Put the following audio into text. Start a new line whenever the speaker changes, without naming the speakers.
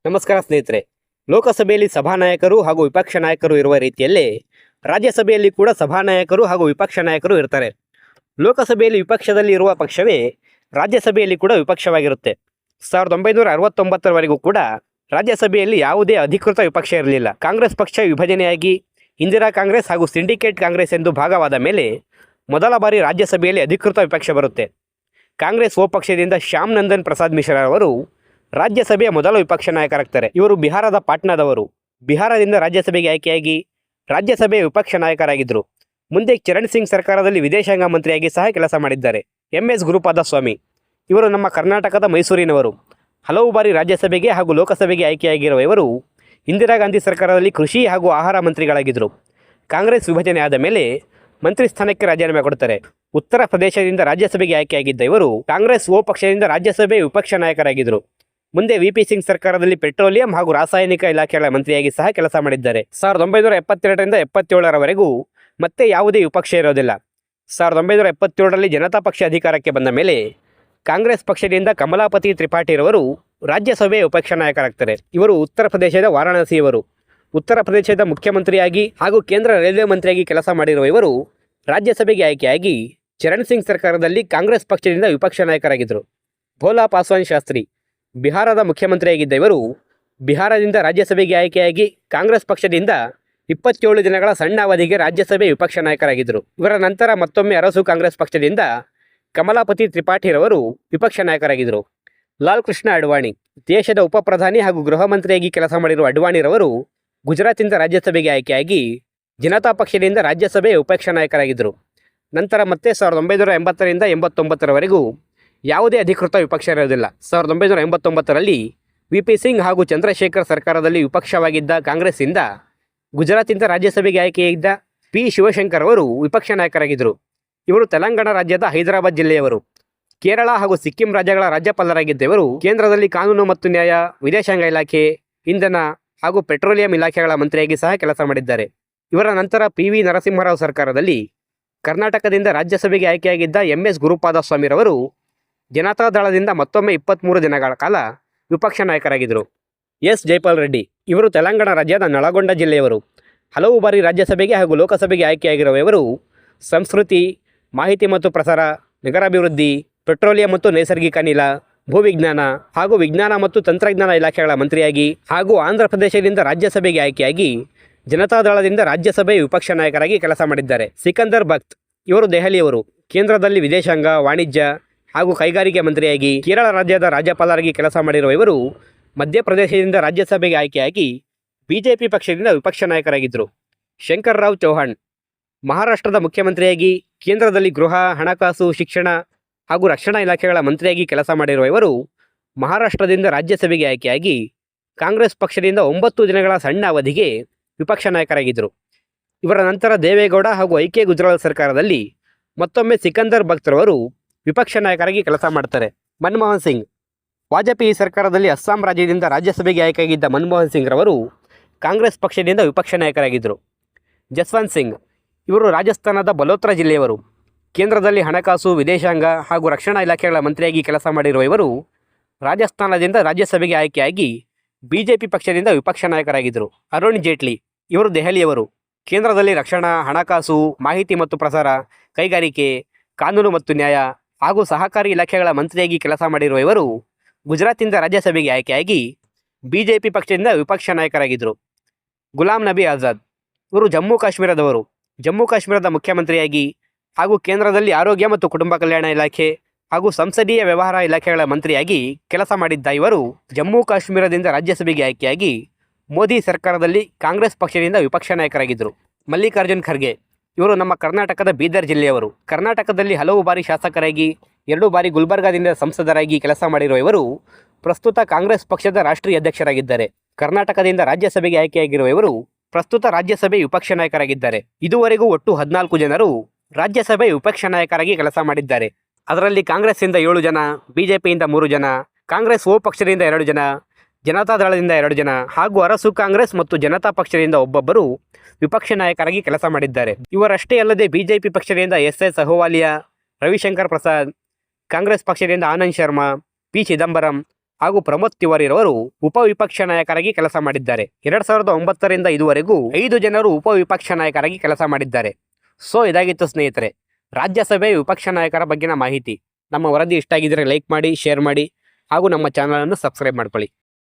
ನಮಸ್ಕಾರ ಸ್ನೇಹಿತರೆ. ಲೋಕಸಭೆಯಲ್ಲಿ ಸಭಾನಾಯಕರು ಹಾಗೂ ವಿಪಕ್ಷ ನಾಯಕರು ಇರುವ ರೀತಿಯಲ್ಲೇ ರಾಜ್ಯಸಭೆಯಲ್ಲಿ ಕೂಡ ಸಭಾನಾಯಕರು ಹಾಗೂ ವಿಪಕ್ಷ ನಾಯಕರು ಇರ್ತಾರೆ. ಲೋಕಸಭೆಯಲ್ಲಿ ವಿಪಕ್ಷದಲ್ಲಿ ಇರುವ ಪಕ್ಷವೇ ರಾಜ್ಯಸಭೆಯಲ್ಲಿ ಕೂಡ ವಿಪಕ್ಷವಾಗಿರುತ್ತೆ. 1969ರವರೆಗೂ ಕೂಡ ರಾಜ್ಯಸಭೆಯಲ್ಲಿ ಯಾವುದೇ ಅಧಿಕೃತ ವಿಪಕ್ಷ ಇರಲಿಲ್ಲ. ಕಾಂಗ್ರೆಸ್ ಪಕ್ಷ ವಿಭಜನೆಯಾಗಿ ಇಂದಿರಾ ಕಾಂಗ್ರೆಸ್ ಹಾಗೂ ಸಿಂಡಿಕೇಟ್ ಕಾಂಗ್ರೆಸ್ ಎಂದು ಭಾಗವಾದ ಮೇಲೆ ಮೊದಲ ಬಾರಿ ರಾಜ್ಯಸಭೆಯಲ್ಲಿ ಅಧಿಕೃತ ವಿಪಕ್ಷ ಬರುತ್ತೆ. ಕಾಂಗ್ರೆಸ್ ಪಕ್ಷದಿಂದ ಶ್ಯಾಮ್ ನಂದನ್ ಪ್ರಸಾದ್ ಮಿಶ್ರಾ ಅವರು ರಾಜ್ಯಸಭೆಯ ಮೊದಲ ವಿಪಕ್ಷ ನಾಯಕರಾಗ್ತಾರೆ. ಇವರು ಬಿಹಾರದ ಪಾಟ್ನಾದವರು. ಬಿಹಾರದಿಂದ ರಾಜ್ಯಸಭೆಗೆ ಆಯ್ಕೆಯಾಗಿ ರಾಜ್ಯಸಭೆಯ ವಿಪಕ್ಷ ನಾಯಕರಾಗಿದ್ದರು. ಮುಂದೆ ಚರಣ್ ಸಿಂಗ್ ಸರ್ಕಾರದಲ್ಲಿ ವಿದೇಶಾಂಗ ಮಂತ್ರಿಯಾಗಿ ಸಹ ಕೆಲಸ ಮಾಡಿದ್ದಾರೆ. MS ಗುರುಪಾದಸ್ವಾಮಿ ಇವರು ನಮ್ಮ ಕರ್ನಾಟಕದ ಮೈಸೂರಿನವರು. ಹಲವು ಬಾರಿ ರಾಜ್ಯಸಭೆಗೆ ಹಾಗೂ ಲೋಕಸಭೆಗೆ ಆಯ್ಕೆಯಾಗಿರುವ ಇವರು ಇಂದಿರಾ ಗಾಂಧಿ ಸರ್ಕಾರದಲ್ಲಿ ಕೃಷಿ ಹಾಗೂ ಆಹಾರ ಮಂತ್ರಿಗಳಾಗಿದ್ದರು. ಕಾಂಗ್ರೆಸ್ ವಿಭಜನೆ ಆದ ಮೇಲೆ ಮಂತ್ರಿ ಸ್ಥಾನಕ್ಕೆ ರಾಜೀನಾಮೆ ಕೊಡ್ತಾರೆ. ಉತ್ತರ ಪ್ರದೇಶದಿಂದ ರಾಜ್ಯಸಭೆಗೆ ಆಯ್ಕೆಯಾಗಿದ್ದ ಇವರು ಕಾಂಗ್ರೆಸ್ ಪಕ್ಷದಿಂದ ರಾಜ್ಯಸಭೆಯ ವಿಪಕ್ಷ ನಾಯಕರಾಗಿದ್ದರು. ಮುಂದೆ VP ಸಿಂಗ್ ಸರ್ಕಾರದಲ್ಲಿ ಪೆಟ್ರೋಲಿಯಂ ಹಾಗೂ ರಾಸಾಯನಿಕ ಇಲಾಖೆಗಳ ಮಂತ್ರಿಯಾಗಿ ಸಹ ಕೆಲಸ ಮಾಡಿದ್ದಾರೆ. 1972ರಿಂದ 77ರವರೆಗೂ ಮತ್ತೆ ಯಾವುದೇ ವಿಪಕ್ಷ ಇರೋದಿಲ್ಲ. 1977ರಲ್ಲಿ ಜನತಾ ಪಕ್ಷ ಅಧಿಕಾರಕ್ಕೆ ಬಂದ ಮೇಲೆ ಕಾಂಗ್ರೆಸ್ ಪಕ್ಷದಿಂದ ಕಮಲಾಪತಿ ತ್ರಿಪಾಠಿರವರು ರಾಜ್ಯಸಭೆಯ ವಿಪಕ್ಷ ನಾಯಕರಾಗ್ತಾರೆ. ಇವರು ಉತ್ತರ ಪ್ರದೇಶದ ವಾರಾಣಸಿಯವರು. ಉತ್ತರ ಪ್ರದೇಶದ ಮುಖ್ಯಮಂತ್ರಿಯಾಗಿ ಹಾಗೂ ಕೇಂದ್ರ ರೈಲ್ವೆ ಮಂತ್ರಿಯಾಗಿ ಕೆಲಸ ಮಾಡಿರುವ ಇವರು ರಾಜ್ಯಸಭೆಗೆ ಆಯ್ಕೆಯಾಗಿ ಚರಣ್ ಸಿಂಗ್ ಸರ್ಕಾರದಲ್ಲಿ ಕಾಂಗ್ರೆಸ್ ಪಕ್ಷದಿಂದ ವಿಪಕ್ಷ ನಾಯಕರಾಗಿದ್ದರು. ಭೋಲಾ ಪಾಸ್ವಾನ್ ಶಾಸ್ತ್ರಿ ಬಿಹಾರದ ಮುಖ್ಯಮಂತ್ರಿಯಾಗಿದ್ದ ಇವರು ಬಿಹಾರದಿಂದ ರಾಜ್ಯಸಭೆಗೆ ಆಯ್ಕೆಯಾಗಿ ಕಾಂಗ್ರೆಸ್ ಪಕ್ಷದಿಂದ 27 ದಿನಗಳ ಸಣ್ಣ ಅವಧಿಗೆ ರಾಜ್ಯಸಭೆ ವಿಪಕ್ಷ ನಾಯಕರಾಗಿದ್ದರು. ಇವರ ನಂತರ ಮತ್ತೊಮ್ಮೆ ಅರಸು ಕಾಂಗ್ರೆಸ್ ಪಕ್ಷದಿಂದ ಕಮಲಾಪತಿ ತ್ರಿಪಾಠಿರವರು ವಿಪಕ್ಷ ನಾಯಕರಾಗಿದ್ದರು. ಲಾಲ್ ಕೃಷ್ಣ ಅಡ್ವಾಣಿ ದೇಶದ ಉಪ ಪ್ರಧಾನಿ ಹಾಗೂ ಗೃಹ ಮಂತ್ರಿಯಾಗಿ ಕೆಲಸ ಮಾಡಿರುವ ಅಡ್ವಾಣಿರವರು ಗುಜರಾತಿಂದ ರಾಜ್ಯಸಭೆಗೆ ಆಯ್ಕೆಯಾಗಿ ಜನತಾ ಪಕ್ಷದಿಂದ ರಾಜ್ಯಸಭೆಯ ವಿಪಕ್ಷ ನಾಯಕರಾಗಿದ್ದರು. ನಂತರ ಮತ್ತೆ 1980ರಿಂದ 89ರವರೆಗೂ ಯಾವುದೇ ಅಧಿಕೃತ ವಿಪಕ್ಷ ಇರೋದಿಲ್ಲ. 1989ರಲ್ಲಿ VP ಸಿಂಗ್ ಹಾಗೂ ಚಂದ್ರಶೇಖರ್ ಸರ್ಕಾರದಲ್ಲಿ ವಿಪಕ್ಷವಾಗಿದ್ದ ಕಾಂಗ್ರೆಸ್ಸಿಂದ ಗುಜರಾತಿಂದ ರಾಜ್ಯಸಭೆಗೆ ಆಯ್ಕೆಯಾಗಿದ್ದ P ಶಿವಶಂಕರ್ ಅವರು ವಿಪಕ್ಷ ನಾಯಕರಾಗಿದ್ದರು. ಇವರು ತೆಲಂಗಾಣ ರಾಜ್ಯದ ಹೈದರಾಬಾದ್ ಜಿಲ್ಲೆಯವರು. ಕೇರಳ ಹಾಗೂ ಸಿಕ್ಕಿಂ ರಾಜ್ಯಗಳ ರಾಜ್ಯಪಾಲರಾಗಿದ್ದ ಇವರು ಕೇಂದ್ರದಲ್ಲಿ ಕಾನೂನು ಮತ್ತು ನ್ಯಾಯ, ವಿದೇಶಾಂಗ ಇಲಾಖೆ, ಇಂಧನ ಹಾಗೂ ಪೆಟ್ರೋಲಿಯಂ ಇಲಾಖೆಗಳ ಮಂತ್ರಿಯಾಗಿ ಸಹ ಕೆಲಸ ಮಾಡಿದ್ದಾರೆ. ಇವರ ನಂತರ PV ನರಸಿಂಹರಾವ್ ಸರ್ಕಾರದಲ್ಲಿ ಕರ್ನಾಟಕದಿಂದ ರಾಜ್ಯಸಭೆಗೆ ಆಯ್ಕೆಯಾಗಿದ್ದ MS ಗುರುಪಾದಸ್ವಾಮಿರವರು ಜನತಾ ದಳದಿಂದ ಮತ್ತೊಮ್ಮೆ 23 ದಿನಗಳ ಕಾಲ ವಿಪಕ್ಷ ನಾಯಕರಾಗಿದ್ದರು. S ಜೈಪಾಲ್ ರೆಡ್ಡಿ ಇವರು ತೆಲಂಗಾಣ ರಾಜ್ಯದ ನಳಗೊಂಡ ಜಿಲ್ಲೆಯವರು. ಹಲವು ಬಾರಿ ರಾಜ್ಯಸಭೆಗೆ ಹಾಗೂ ಲೋಕಸಭೆಗೆ ಆಯ್ಕೆಯಾಗಿರುವ ಇವರು ಸಂಸ್ಕೃತಿ, ಮಾಹಿತಿ ಮತ್ತು ಪ್ರಸಾರ, ನಗರಾಭಿವೃದ್ಧಿ, ಪೆಟ್ರೋಲಿಯಂ ಮತ್ತು ನೈಸರ್ಗಿಕ ಅನಿಲ, ಭೂವಿಜ್ಞಾನ ಹಾಗೂ ವಿಜ್ಞಾನ ಮತ್ತು ತಂತ್ರಜ್ಞಾನ ಇಲಾಖೆಗಳ ಮಂತ್ರಿಯಾಗಿ ಹಾಗೂ ಆಂಧ್ರ ಪ್ರದೇಶದಿಂದ ರಾಜ್ಯಸಭೆಗೆ ಆಯ್ಕೆಯಾಗಿ ಜನತಾದಳದಿಂದ ರಾಜ್ಯಸಭೆಯ ವಿಪಕ್ಷ ನಾಯಕರಾಗಿ ಕೆಲಸ ಮಾಡಿದ್ದಾರೆ. ಸಿಕಂದರ್ ಬಕ್ತ್ ಇವರು ದೆಹಲಿಯವರು. ಕೇಂದ್ರದಲ್ಲಿ ವಿದೇಶಾಂಗ, ವಾಣಿಜ್ಯ ಹಾಗೂ ಕೈಗಾರಿಕೆ ಮಂತ್ರಿಯಾಗಿ ಕೇರಳ ರಾಜ್ಯದ ರಾಜ್ಯಪಾಲರಾಗಿ ಕೆಲಸ ಮಾಡಿರುವ ಇವರು ಮಧ್ಯಪ್ರದೇಶದಿಂದ ರಾಜ್ಯಸಭೆಗೆ ಆಯ್ಕೆಯಾಗಿ BJP ಪಕ್ಷದಿಂದ ವಿಪಕ್ಷ ನಾಯಕರಾಗಿದ್ದರು. ಶಂಕರ್ ರಾವ್ ಚೌಹಾಣ್ ಮಹಾರಾಷ್ಟ್ರದ ಮುಖ್ಯಮಂತ್ರಿಯಾಗಿ ಕೇಂದ್ರದಲ್ಲಿ ಗೃಹ, ಹಣಕಾಸು, ಶಿಕ್ಷಣ ಹಾಗೂ ರಕ್ಷಣಾ ಇಲಾಖೆಗಳ ಮಂತ್ರಿಯಾಗಿ ಕೆಲಸ ಮಾಡಿರುವ ಇವರು ಮಹಾರಾಷ್ಟ್ರದಿಂದ ರಾಜ್ಯಸಭೆಗೆ ಆಯ್ಕೆಯಾಗಿ ಕಾಂಗ್ರೆಸ್ ಪಕ್ಷದಿಂದ 9 ದಿನಗಳ ಸಣ್ಣ ಅವಧಿಗೆ ವಿಪಕ್ಷ ನಾಯಕರಾಗಿದ್ದರು. ಇವರ ನಂತರ ದೇವೇಗೌಡ ಹಾಗೂ IK ಗುಜರಾಲ್ ಸರ್ಕಾರದಲ್ಲಿ ಮತ್ತೊಮ್ಮೆ ಸಿಕಂದರ್ ಬಕ್ತ್ರವರು ವಿಪಕ್ಷ ನಾಯಕರಾಗಿ ಕೆಲಸ ಮಾಡ್ತಾರೆ. ಮನಮೋಹನ್ ಸಿಂಗ್ ವಾಜಪೇಯಿ ಸರ್ಕಾರದಲ್ಲಿ ಅಸ್ಸಾಂ ರಾಜ್ಯದಿಂದ ರಾಜ್ಯಸಭೆಗೆ ಆಯ್ಕೆಯಾಗಿದ್ದ ಮನಮೋಹನ್ ಸಿಂಗ್ ರವರು ಕಾಂಗ್ರೆಸ್ ಪಕ್ಷದಿಂದ ವಿಪಕ್ಷ ನಾಯಕರಾಗಿದ್ದರು. ಜಸ್ವಂತ್ ಸಿಂಗ್ ಇವರು ರಾಜಸ್ಥಾನದ ಬಲೋತ್ರ ಜಿಲ್ಲೆಯವರು. ಕೇಂದ್ರದಲ್ಲಿ ಹಣಕಾಸು, ವಿದೇಶಾಂಗ ಹಾಗೂ ರಕ್ಷಣಾ ಇಲಾಖೆಗಳ ಮಂತ್ರಿಯಾಗಿ ಕೆಲಸ ಮಾಡಿರುವ ಇವರು ರಾಜಸ್ಥಾನದಿಂದ ರಾಜ್ಯಸಭೆಗೆ ಆಯ್ಕೆಯಾಗಿ BJP ಪಕ್ಷದಿಂದ ವಿಪಕ್ಷ ನಾಯಕರಾಗಿದ್ದರು. ಅರುಣ್ ಜೇಟ್ಲಿ ಇವರು ದೆಹಲಿಯವರು. ಕೇಂದ್ರದಲ್ಲಿ ರಕ್ಷಣಾ, ಹಣಕಾಸು, ಮಾಹಿತಿ ಮತ್ತು ಪ್ರಸಾರ, ಕೈಗಾರಿಕೆ, ಕಾನೂನು ಮತ್ತು ನ್ಯಾಯ ಹಾಗೂ ಸಹಕಾರಿ ಇಲಾಖೆಗಳ ಮಂತ್ರಿಯಾಗಿ ಕೆಲಸ ಮಾಡಿರುವ ಇವರು ಗುಜರಾತಿಂದ ರಾಜ್ಯಸಭೆಗೆ ಆಯ್ಕೆಯಾಗಿ BJP ಪಕ್ಷದಿಂದ ವಿಪಕ್ಷ ನಾಯಕರಾಗಿದ್ದರು. ಗುಲಾಂ ನಬಿ ಆಜಾದ್ ಇವರು ಜಮ್ಮು ಕಾಶ್ಮೀರದವರು. ಜಮ್ಮು ಕಾಶ್ಮೀರದ ಮುಖ್ಯಮಂತ್ರಿಯಾಗಿ ಹಾಗೂ ಕೇಂದ್ರದಲ್ಲಿ ಆರೋಗ್ಯ ಮತ್ತು ಕುಟುಂಬ ಕಲ್ಯಾಣ ಇಲಾಖೆ ಹಾಗೂ ಸಂಸದೀಯ ವ್ಯವಹಾರ ಇಲಾಖೆಗಳ ಮಂತ್ರಿಯಾಗಿ ಕೆಲಸ ಮಾಡಿದ್ದ ಇವರು ಜಮ್ಮು ಕಾಶ್ಮೀರದಿಂದ ರಾಜ್ಯಸಭೆಗೆ ಆಯ್ಕೆಯಾಗಿ ಮೋದಿ ಸರ್ಕಾರದಲ್ಲಿ ಕಾಂಗ್ರೆಸ್ ಪಕ್ಷದಿಂದ ವಿಪಕ್ಷ ನಾಯಕರಾಗಿದ್ದರು. ಮಲ್ಲಿಕಾರ್ಜುನ್ ಖರ್ಗೆ ಇವರು ನಮ್ಮ ಕರ್ನಾಟಕದ ಬೀದರ್ ಜಿಲ್ಲೆಯವರು. ಕರ್ನಾಟಕದಲ್ಲಿ ಹಲವು ಬಾರಿ ಶಾಸಕರಾಗಿ 2 ಬಾರಿ ಗುಲ್ಬರ್ಗಾದಿಂದ ಸಂಸದರಾಗಿ ಕೆಲಸ ಮಾಡಿರುವ ಇವರು ಪ್ರಸ್ತುತ ಕಾಂಗ್ರೆಸ್ ಪಕ್ಷದ ರಾಷ್ಟ್ರೀಯ ಅಧ್ಯಕ್ಷರಾಗಿದ್ದಾರೆ. ಕರ್ನಾಟಕದಿಂದ ರಾಜ್ಯಸಭೆಗೆ ಆಯ್ಕೆಯಾಗಿರುವ ಇವರು ಪ್ರಸ್ತುತ ರಾಜ್ಯಸಭೆ ವಿಪಕ್ಷ ನಾಯಕರಾಗಿದ್ದಾರೆ. ಇದುವರೆಗೂ ಒಟ್ಟು 14 ಜನರು ರಾಜ್ಯಸಭೆ ವಿಪಕ್ಷ ನಾಯಕರಾಗಿ ಕೆಲಸ ಮಾಡಿದ್ದಾರೆ. ಅದರಲ್ಲಿ ಕಾಂಗ್ರೆಸ್ಸಿಂದ 7 ಜನ, BJPಯಿಂದ 3 ಜನ, ಕಾಂಗ್ರೆಸ್ ಪಕ್ಷದಿಂದ 2 ಜನ, ಜನತಾದಳದಿಂದ 2 ಜನ ಹಾಗೂ ಅರಸು ಕಾಂಗ್ರೆಸ್ ಮತ್ತು ಜನತಾ ಪಕ್ಷದಿಂದ ಒಬ್ಬೊಬ್ಬರು ವಿಪಕ್ಷ ನಾಯಕರಾಗಿ ಕೆಲಸ ಮಾಡಿದ್ದಾರೆ. ಇವರಷ್ಟೇ ಅಲ್ಲದೆ BJP ಪಕ್ಷದಿಂದ SS ಅಹೋವಾಲಿಯಾ, ರವಿಶಂಕರ್ ಪ್ರಸಾದ್, ಕಾಂಗ್ರೆಸ್ ಪಕ್ಷದಿಂದ ಆನಂದ್ ಶರ್ಮಾ, P ಚಿದಂಬರಂ ಹಾಗೂ ಪ್ರಮೋದ್ ತಿವಾರಿ ರವರು ಉಪವಿಪಕ್ಷ ನಾಯಕರಾಗಿ ಕೆಲಸ ಮಾಡಿದ್ದಾರೆ. 2009ರಿಂದ ಇದುವರೆಗೂ 5 ಜನರು ಉಪವಿಪಕ್ಷ ನಾಯಕರಾಗಿ ಕೆಲಸ ಮಾಡಿದ್ದಾರೆ. ಸೊ ಇದಾಗಿತ್ತು ಸ್ನೇಹಿತರೆ ರಾಜ್ಯಸಭೆ ವಿಪಕ್ಷ ನಾಯಕರ ಬಗ್ಗಿನ ಮಾಹಿತಿ. ನಮ್ಮ ವರದಿ ಇಷ್ಟ ಆಗಿದ್ರೆ ಲೈಕ್ ಮಾಡಿ, ಶೇರ್ ಮಾಡಿ ಹಾಗೂ ನಮ್ಮ ಚಾನಲನ್ನು ಸಬ್ಸ್ಕ್ರೈಬ್ ಮಾಡ್ಕೊಳ್ಳಿ.